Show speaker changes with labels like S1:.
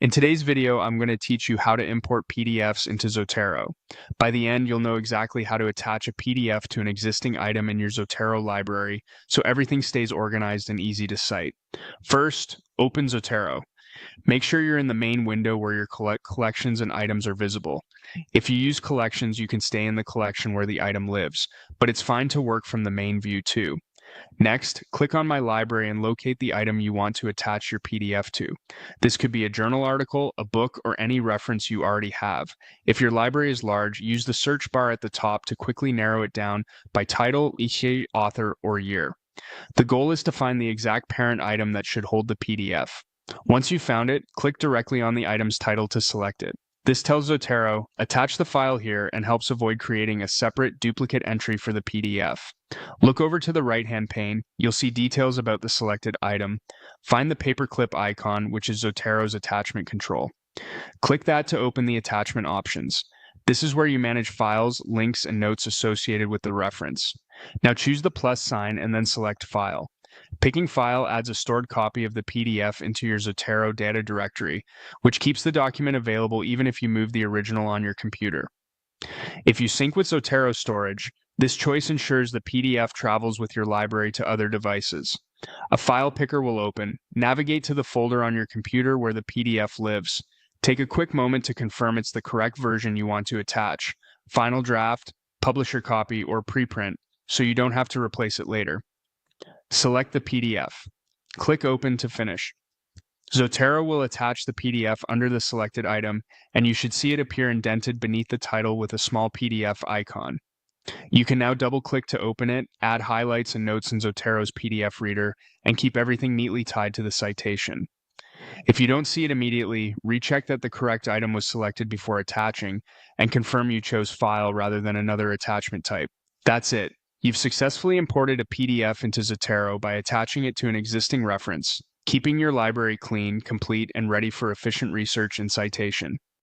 S1: In today's video, I'm going to teach you how to import PDFs into Zotero. By the end, you'll know exactly how to attach a PDF to an existing item in your Zotero library so everything stays organized and easy to cite. First, open Zotero. Make sure you're in the main window where your collections and items are visible. If you use collections, you can stay in the collection where the item lives, but it's fine to work from the main view too. Next, click on My Library and locate the item you want to attach your PDF to. This could be a journal article, a book, or any reference you already have. If your library is large, use the search bar at the top to quickly narrow it down by title, issue, author, or year. The goal is to find the exact parent item that should hold the PDF. Once you've found it, click directly on the item's title to select it. This tells Zotero, attach the file here, and helps avoid creating a separate duplicate entry for the PDF. Look over to the right-hand pane. You'll see details about the selected item. Find the paperclip icon, which is Zotero's attachment control. Click that to open the attachment options. This is where you manage files, links, and notes associated with the reference. Now choose the plus sign and then select File. Picking File adds a stored copy of the PDF into your Zotero data directory, which keeps the document available even if you move the original on your computer. If you sync with Zotero storage, this choice ensures the PDF travels with your library to other devices. A file picker will open. Navigate to the folder on your computer where the PDF lives. Take a quick moment to confirm it's the correct version you want to attach, final draft, publisher copy, or preprint, so you don't have to replace it later. Select the PDF. Click Open to finish. Zotero will attach the PDF under the selected item, and you should see it appear indented beneath the title with a small PDF icon. You can now double-click to open it, add highlights and notes in Zotero's PDF reader, and keep everything neatly tied to the citation. If you don't see it immediately, recheck that the correct item was selected before attaching, and confirm you chose File rather than another attachment type. That's it. You've successfully imported a PDF into Zotero by attaching it to an existing reference, keeping your library clean, complete, and ready for efficient research and citation.